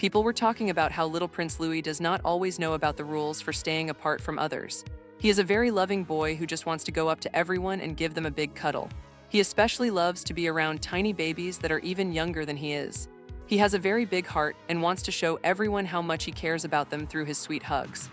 People were talking about how little Prince Louis does not always know about the rules for staying apart from others. He is a very loving boy who just wants to go up to everyone and give them a big cuddle. He especially loves to be around tiny babies that are even younger than he is. He has a very big heart and wants to show everyone how much he cares about them through his sweet hugs.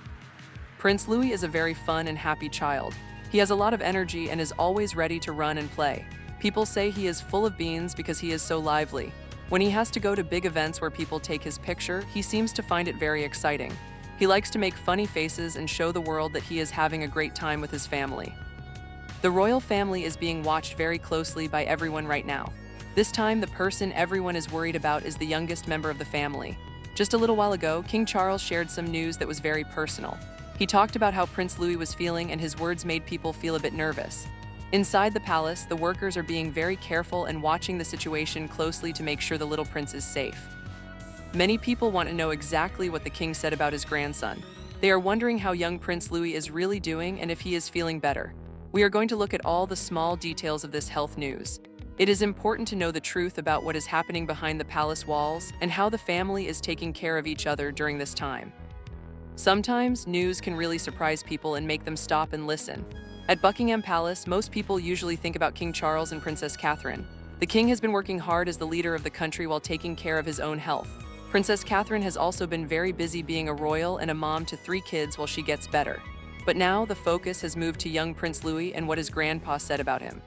Prince Louis is a very fun and happy child. He has a lot of energy and is always ready to run and play. People say he is full of beans because he is so lively. When he has to go to big events where people take his picture, he seems to find it very exciting. He likes to make funny faces and show the world that he is having a great time with his family. The royal family is being watched very closely by everyone right now. This time, the person everyone is worried about is the youngest member of the family. Just a little while ago, King Charles shared some news that was very personal. He talked about how Prince Louis was feeling, and his words made people feel a bit nervous. Inside the palace, the workers are being very careful and watching the situation closely to make sure the little prince is safe. Many people want to know exactly what the king said about his grandson. They are wondering how young Prince Louis is really doing and if he is feeling better. We are going to look at all the small details of this health news. It is important to know the truth about what is happening behind the palace walls and how the family is taking care of each other during this time. Sometimes, news can really surprise people and make them stop and listen. At Buckingham Palace, most people usually think about King Charles and Princess Catherine. The king has been working hard as the leader of the country while taking care of his own health. Princess Catherine has also been very busy being a royal and a mom to 3 kids while she gets better. But now the focus has moved to young Prince Louis and what his grandpa said about him.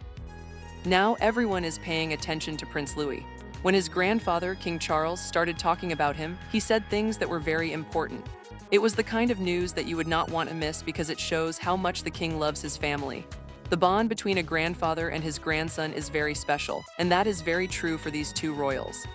Now everyone is paying attention to Prince Louis. When his grandfather, King Charles, started talking about him, he said things that were very important. It was the kind of news that you would not want to miss because it shows how much the king loves his family. The bond between a grandfather and his grandson is very special, and that is very true for these 2 royals.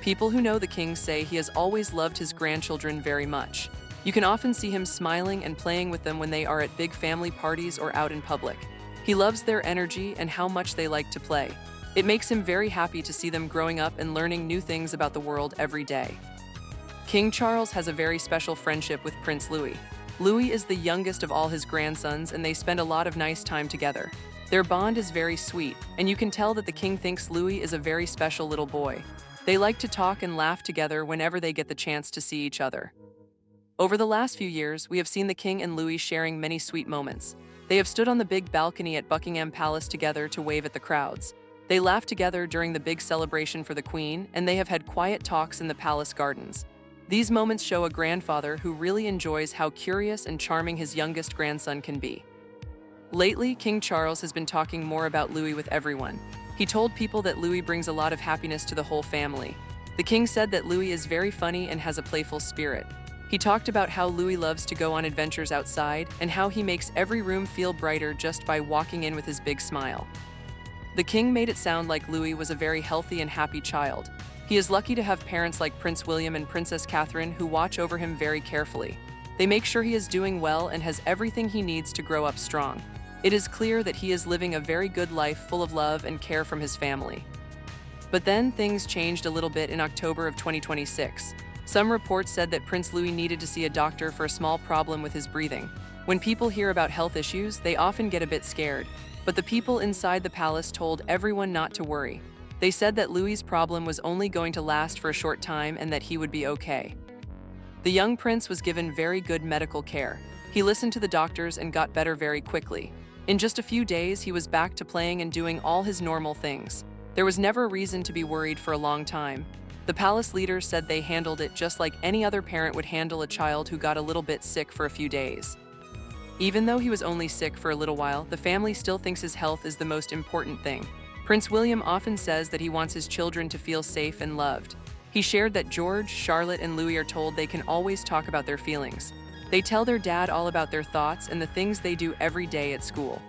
People who know the king say he has always loved his grandchildren very much. You can often see him smiling and playing with them when they are at big family parties or out in public. He loves their energy and how much they like to play. It makes him very happy to see them growing up and learning new things about the world every day. King Charles has a very special friendship with Prince Louis. Louis is the youngest of all his grandsons, and they spend a lot of nice time together. Their bond is very sweet, and you can tell that the king thinks Louis is a very special little boy. They like to talk and laugh together whenever they get the chance to see each other. Over the last few years, we have seen the king and Louis sharing many sweet moments. They have stood on the big balcony at Buckingham Palace together to wave at the crowds. They laughed together during the big celebration for the Queen, and they have had quiet talks in the palace gardens. These moments show a grandfather who really enjoys how curious and charming his youngest grandson can be. Lately, King Charles has been talking more about Louis with everyone. He told people that Louis brings a lot of happiness to the whole family. The king said that Louis is very funny and has a playful spirit. He talked about how Louis loves to go on adventures outside and how he makes every room feel brighter just by walking in with his big smile. The king made it sound like Louis was a very healthy and happy child. He is lucky to have parents like Prince William and Princess Catherine who watch over him very carefully. They make sure he is doing well and has everything he needs to grow up strong. It is clear that he is living a very good life full of love and care from his family. But then things changed a little bit in October of 2026. Some reports said that Prince Louis needed to see a doctor for a small problem with his breathing. When people hear about health issues, they often get a bit scared. But the people inside the palace told everyone not to worry. They said that Louis's problem was only going to last for a short time and that he would be okay. The young prince was given very good medical care. He listened to the doctors and got better very quickly. In just a few days, he was back to playing and doing all his normal things. There was never a reason to be worried for a long time. The palace leaders said they handled it just like any other parent would handle a child who got a little bit sick for a few days. Even though he was only sick for a little while, the family still thinks his health is the most important thing. Prince William often says that he wants his children to feel safe and loved. He shared that George, Charlotte, and Louis are told they can always talk about their feelings. They tell their dad all about their thoughts and the things they do every day at school.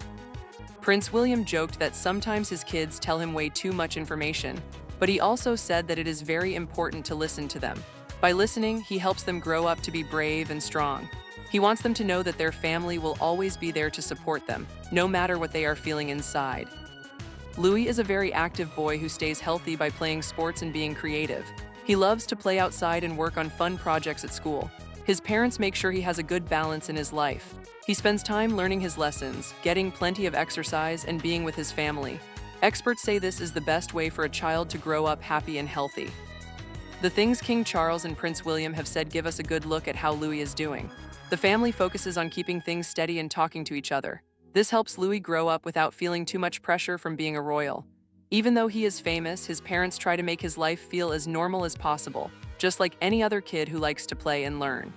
Prince William joked that sometimes his kids tell him way too much information, but he also said that it is very important to listen to them. By listening, he helps them grow up to be brave and strong. He wants them to know that their family will always be there to support them, no matter what they are feeling inside. Louis is a very active boy who stays healthy by playing sports and being creative. He loves to play outside and work on fun projects at school. His parents make sure he has a good balance in his life. He spends time learning his lessons, getting plenty of exercise, and being with his family. Experts say this is the best way for a child to grow up happy and healthy. The things King Charles and Prince William have said give us a good look at how Louis is doing. The family focuses on keeping things steady and talking to each other. This helps Louis grow up without feeling too much pressure from being a royal. Even though he is famous, his parents try to make his life feel as normal as possible, just like any other kid who likes to play and learn.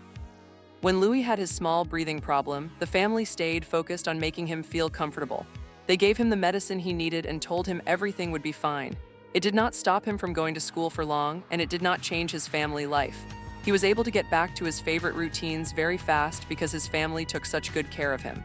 When Louis had his small breathing problem, the family stayed focused on making him feel comfortable. They gave him the medicine he needed and told him everything would be fine. It did not stop him from going to school for long, and it did not change his family life. He was able to get back to his favorite routines very fast because his family took such good care of him.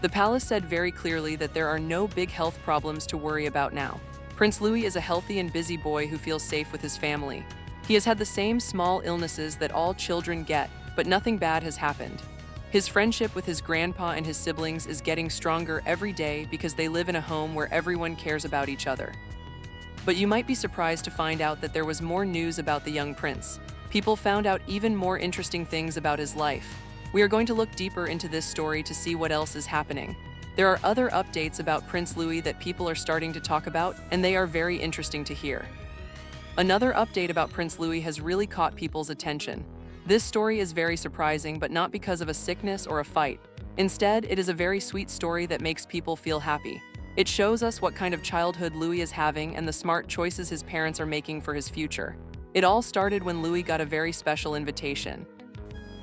The palace said very clearly that there are no big health problems to worry about now. Prince Louis is a healthy and busy boy who feels safe with his family. He has had the same small illnesses that all children get, but nothing bad has happened. His friendship with his grandpa and his siblings is getting stronger every day because they live in a home where everyone cares about each other. But you might be surprised to find out that there was more news about the young prince. People found out even more interesting things about his life. We are going to look deeper into this story to see what else is happening. There are other updates about Prince Louis that people are starting to talk about, and they are very interesting to hear. Another update about Prince Louis has really caught people's attention. This story is very surprising, but not because of a sickness or a fight. Instead, it is a very sweet story that makes people feel happy. It shows us what kind of childhood Louis is having and the smart choices his parents are making for his future. It all started when Louis got a very special invitation.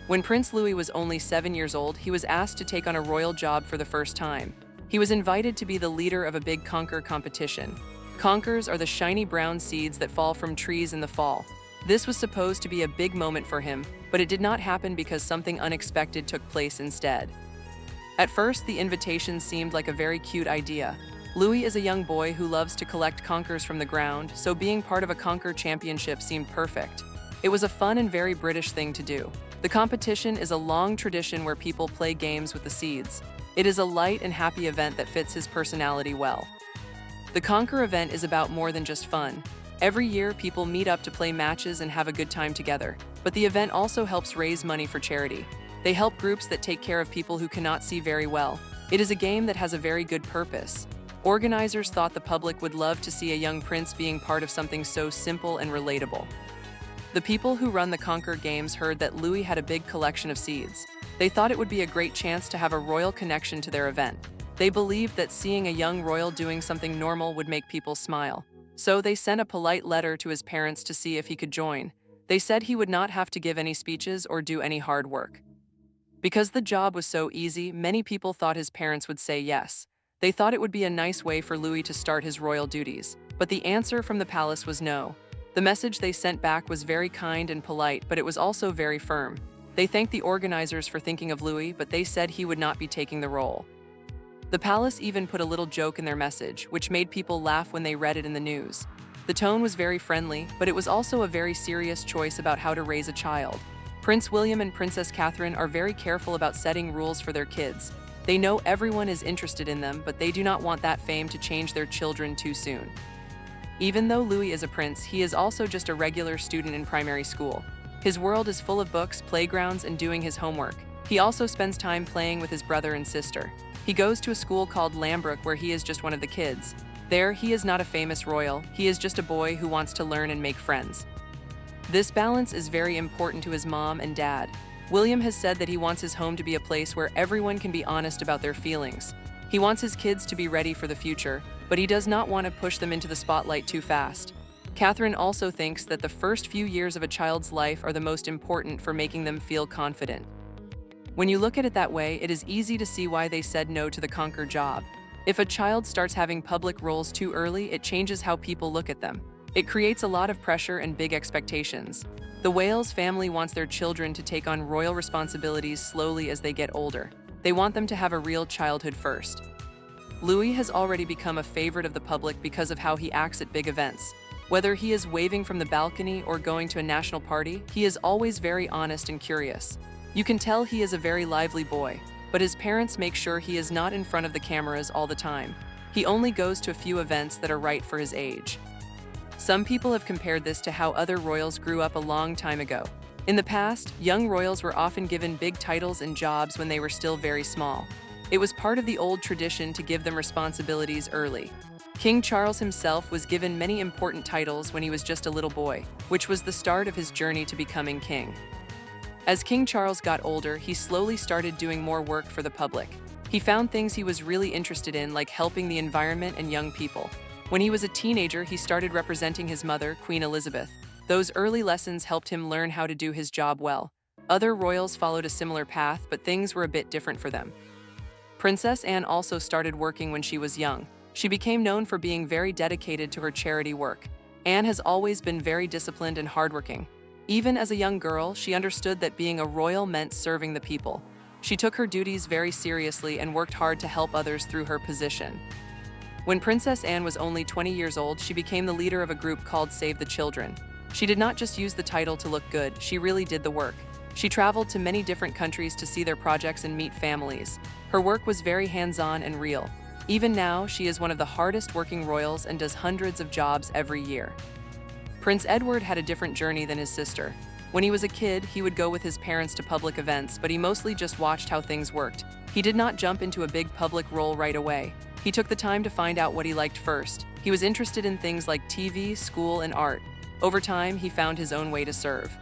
When Prince Louis was only 7 years old, he was asked to take on a royal job for the first time. He was invited to be the leader of a big conker competition. Conkers are the shiny brown seeds that fall from trees in the fall. This was supposed to be a big moment for him, but it did not happen because something unexpected took place instead. At first, the invitation seemed like a very cute idea. Louis is a young boy who loves to collect conkers from the ground, so being part of a conker championship seemed perfect. It was a fun and very British thing to do. The competition is a long tradition where people play games with the seeds. It is a light and happy event that fits his personality well. The conker event is about more than just fun. Every year, people meet up to play matches and have a good time together. But the event also helps raise money for charity. They help groups that take care of people who cannot see very well. It is a game that has a very good purpose. Organizers thought the public would love to see a young prince being part of something so simple and relatable. The people who run the Conker Games heard that Louis had a big collection of seeds. They thought it would be a great chance to have a royal connection to their event. They believed that seeing a young royal doing something normal would make people smile. So they sent a polite letter to his parents to see if he could join. They said he would not have to give any speeches or do any hard work. Because the job was so easy, many people thought his parents would say yes. They thought it would be a nice way for Louis to start his royal duties. But the answer from the palace was no. The message they sent back was very kind and polite, but it was also very firm. They thanked the organizers for thinking of Louis, but they said he would not be taking the role. The palace even put a little joke in their message, which made people laugh when they read it in the news. The tone was very friendly, but it was also a very serious choice about how to raise a child. Prince William and Princess Catherine are very careful about setting rules for their kids. They know everyone is interested in them, but they do not want that fame to change their children too soon. Even though Louis is a prince, he is also just a regular student in primary school. His world is full of books, playgrounds, and doing his homework. He also spends time playing with his brother and sister. He goes to a school called Lambrook where he is just one of the kids. There, he is not a famous royal, he is just a boy who wants to learn and make friends. This balance is very important to his mom and dad. William has said that he wants his home to be a place where everyone can be honest about their feelings. He wants his kids to be ready for the future, but he does not want to push them into the spotlight too fast. Catherine also thinks that the first few years of a child's life are the most important for making them feel confident. When you look at it that way, it is easy to see why they said no to the conker job. If a child starts having public roles too early, it changes how people look at them. It creates a lot of pressure and big expectations. The Wales family wants their children to take on royal responsibilities slowly as they get older. They want them to have a real childhood first. Louis has already become a favorite of the public because of how he acts at big events. Whether he is waving from the balcony or going to a national party, he is always very honest and curious. You can tell he is a very lively boy, but his parents make sure he is not in front of the cameras all the time. He only goes to a few events that are right for his age. Some people have compared this to how other royals grew up a long time ago. In the past, young royals were often given big titles and jobs when they were still very small. It was part of the old tradition to give them responsibilities early. King Charles himself was given many important titles when he was just a little boy, which was the start of his journey to becoming king. As King Charles got older, he slowly started doing more work for the public. He found things he was really interested in, like helping the environment and young people. When he was a teenager, he started representing his mother, Queen Elizabeth. Those early lessons helped him learn how to do his job well. Other royals followed a similar path, but things were a bit different for them. Princess Anne also started working when she was young. She became known for being very dedicated to her charity work. Anne has always been very disciplined and hardworking. Even as a young girl, she understood that being a royal meant serving the people. She took her duties very seriously and worked hard to help others through her position. When Princess Anne was only 20 years old, she became the leader of a group called Save the Children. She did not just use the title to look good, she really did the work. She traveled to many different countries to see their projects and meet families. Her work was very hands-on and real. Even now, she is one of the hardest working royals and does hundreds of jobs every year. Prince Edward had a different journey than his sister. When he was a kid, he would go with his parents to public events, but he mostly just watched how things worked. He did not jump into a big public role right away. He took the time to find out what he liked first. He was interested in things like TV, school, and art. Over time, he found his own way to serve.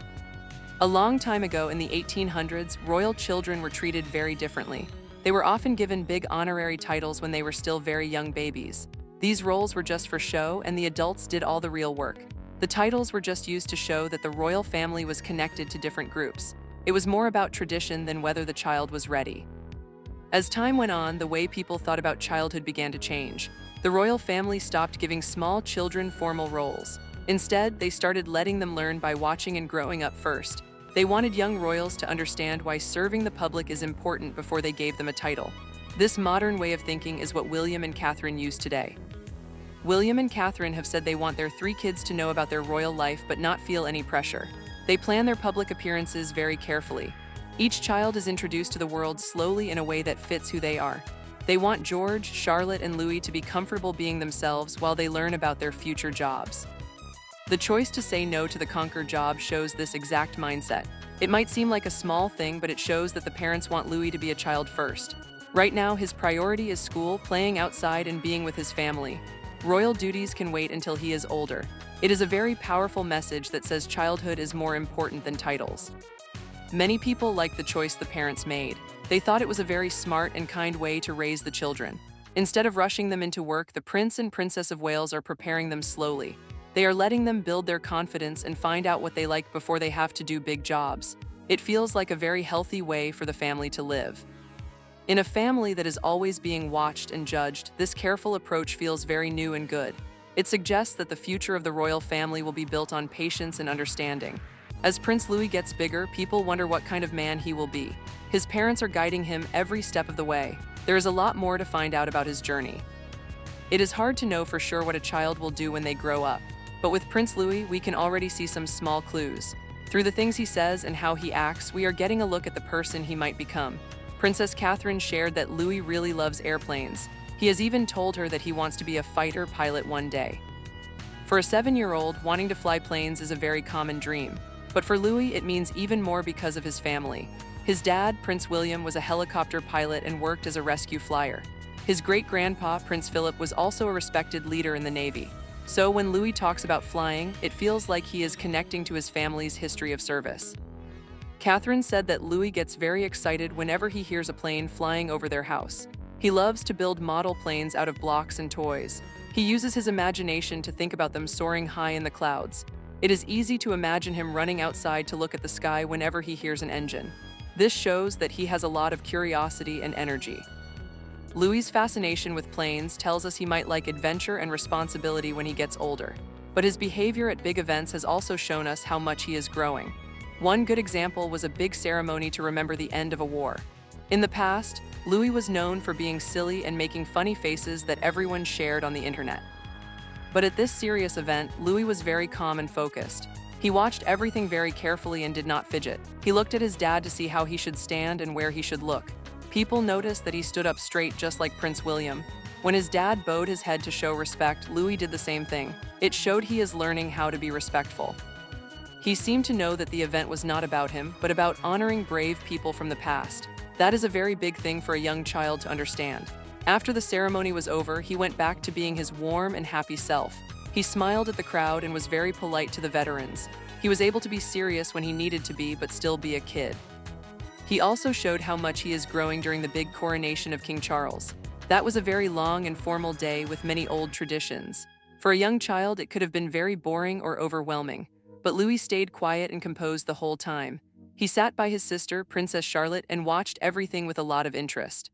A long time ago in the 1800s, royal children were treated very differently. They were often given big honorary titles when they were still very young babies. These roles were just for show, and the adults did all the real work. The titles were just used to show that the royal family was connected to different groups. It was more about tradition than whether the child was ready. As time went on, the way people thought about childhood began to change. The royal family stopped giving small children formal roles. Instead, they started letting them learn by watching and growing up first. They wanted young royals to understand why serving the public is important before they gave them a title. This modern way of thinking is what William and Catherine use today. William and Catherine have said they want their 3 kids to know about their royal life but not feel any pressure. They plan their public appearances very carefully. Each child is introduced to the world slowly in a way that fits who they are. They want George, Charlotte, and Louis to be comfortable being themselves while they learn about their future jobs. The choice to say no to the conquer job shows this exact mindset. It might seem like a small thing, but it shows that the parents want Louis to be a child first. Right now, his priority is school, playing outside, and being with his family. Royal duties can wait until he is older. It is a very powerful message that says childhood is more important than titles. Many people like the choice the parents made. They thought it was a very smart and kind way to raise the children. Instead of rushing them into work, the Prince and Princess of Wales are preparing them slowly. They are letting them build their confidence and find out what they like before they have to do big jobs. It feels like a very healthy way for the family to live. In a family that is always being watched and judged, this careful approach feels very new and good. It suggests that the future of the royal family will be built on patience and understanding. As Prince Louis gets bigger, people wonder what kind of man he will be. His parents are guiding him every step of the way. There is a lot more to find out about his journey. It is hard to know for sure what a child will do when they grow up. But with Prince Louis, we can already see some small clues. Through the things he says and how he acts, we are getting a look at the person he might become. Princess Catherine shared that Louis really loves airplanes. He has even told her that he wants to be a fighter pilot one day. For a 7-year-old, wanting to fly planes is a very common dream. But for Louis, it means even more because of his family. His dad, Prince William, was a helicopter pilot and worked as a rescue flyer. His great-grandpa, Prince Philip, was also a respected leader in the Navy. So when Louis talks about flying, it feels like he is connecting to his family's history of service. Catherine said that Louis gets very excited whenever he hears a plane flying over their house. He loves to build model planes out of blocks and toys. He uses his imagination to think about them soaring high in the clouds. It is easy to imagine him running outside to look at the sky whenever he hears an engine. This shows that he has a lot of curiosity and energy. Louis's fascination with planes tells us he might like adventure and responsibility when he gets older. But his behavior at big events has also shown us how much he is growing. One good example was a big ceremony to remember the end of a war. In the past, Louis was known for being silly and making funny faces that everyone shared on the internet. But at this serious event, Louis was very calm and focused. He watched everything very carefully and did not fidget. He looked at his dad to see how he should stand and where he should look. People noticed that he stood up straight just like Prince William. When his dad bowed his head to show respect, Louis did the same thing. It showed he is learning how to be respectful. He seemed to know that the event was not about him, but about honoring brave people from the past. That is a very big thing for a young child to understand. After the ceremony was over, he went back to being his warm and happy self. He smiled at the crowd and was very polite to the veterans. He was able to be serious when he needed to be, but still be a kid. He also showed how much he is growing during the big coronation of King Charles. That was a very long and formal day with many old traditions. For a young child, it could have been very boring or overwhelming, but Louis stayed quiet and composed the whole time. He sat by his sister, Princess Charlotte, and watched everything with a lot of interest.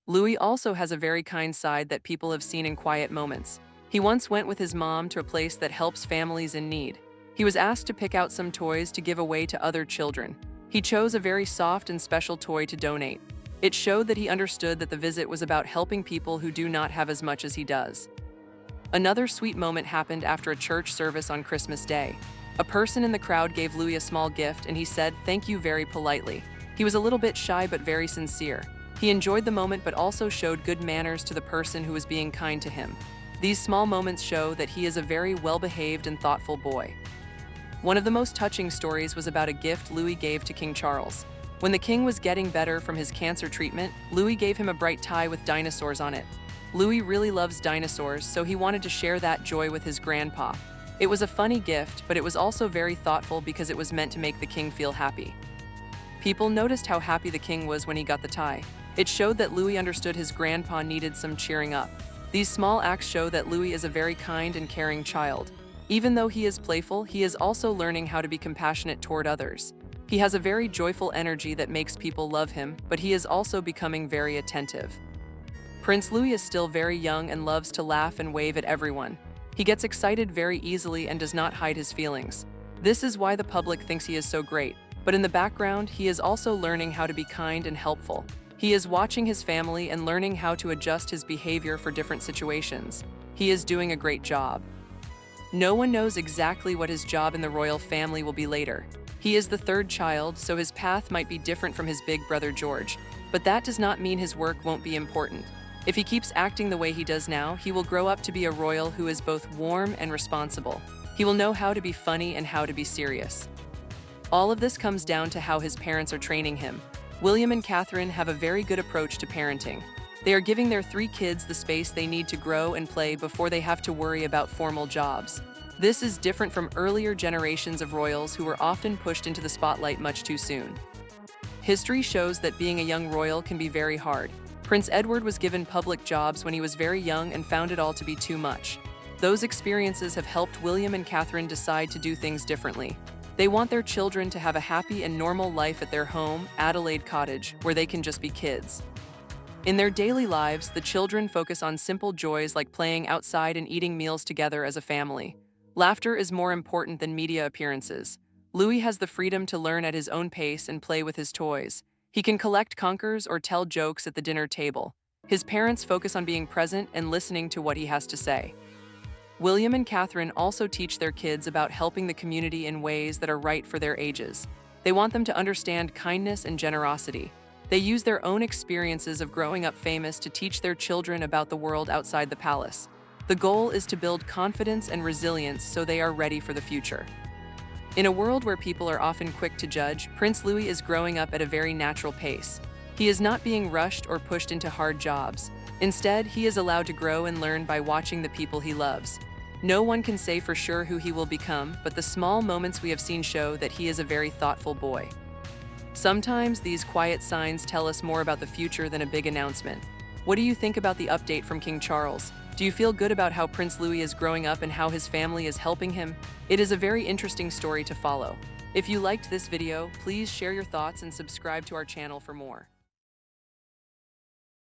Louis also has a very kind side that people have seen in quiet moments. He once went with his mom to a place that helps families in need. He was asked to pick out some toys to give away to other children. He chose a very soft and special toy to donate. It showed that he understood that the visit was about helping people who do not have as much as he does. Another sweet moment happened after a church service on Christmas Day. A person in the crowd gave Louis a small gift and he said thank you very politely. He was a little bit shy but very sincere. He enjoyed the moment but also showed good manners to the person who was being kind to him. These small moments show that he is a very well-behaved and thoughtful boy. One of the most touching stories was about a gift Louis gave to King Charles. When the king was getting better from his cancer treatment, Louis gave him a bright tie with dinosaurs on it. Louis really loves dinosaurs, so he wanted to share that joy with his grandpa. It was a funny gift, but it was also very thoughtful because it was meant to make the king feel happy. People noticed how happy the king was when he got the tie. It showed that Louis understood his grandpa needed some cheering up. These small acts show that Louis is a very kind and caring child. Even though he is playful, he is also learning how to be compassionate toward others. He has a very joyful energy that makes people love him, but he is also becoming very attentive. Prince Louis is still very young and loves to laugh and wave at everyone. He gets excited very easily and does not hide his feelings. This is why the public thinks he is so great, but in the background, he is also learning how to be kind and helpful. He is watching his family and learning how to adjust his behavior for different situations. He is doing a great job. No one knows exactly what his job in the royal family will be later. He is the third child, so his path might be different from his big brother George, but that does not mean his work won't be important. If he keeps acting the way he does now, he will grow up to be a royal who is both warm and responsible. He will know how to be funny and how to be serious. All of this comes down to how his parents are training him. William and Catherine have a very good approach to parenting. They are giving their 3 kids the space they need to grow and play before they have to worry about formal jobs. This is different from earlier generations of royals who were often pushed into the spotlight much too soon. History shows that being a young royal can be very hard. Prince Edward was given public jobs when he was very young and found it all to be too much. Those experiences have helped William and Catherine decide to do things differently. They want their children to have a happy and normal life at their home, Adelaide Cottage, where they can just be kids. In their daily lives, the children focus on simple joys like playing outside and eating meals together as a family. Laughter is more important than media appearances. Louis has the freedom to learn at his own pace and play with his toys. He can collect conkers or tell jokes at the dinner table. His parents focus on being present and listening to what he has to say. William and Catherine also teach their kids about helping the community in ways that are right for their ages. They want them to understand kindness and generosity. They use their own experiences of growing up famous to teach their children about the world outside the palace. The goal is to build confidence and resilience so they are ready for the future. In a world where people are often quick to judge, Prince Louis is growing up at a very natural pace. He is not being rushed or pushed into hard jobs. Instead, he is allowed to grow and learn by watching the people he loves. No one can say for sure who he will become, but the small moments we have seen show that he is a very thoughtful boy. Sometimes these quiet signs tell us more about the future than a big announcement. What do you think about the update from King Charles? Do you feel good about how Prince Louis is growing up and how his family is helping him? It is a very interesting story to follow. If you liked this video, please share your thoughts and subscribe to our channel for more.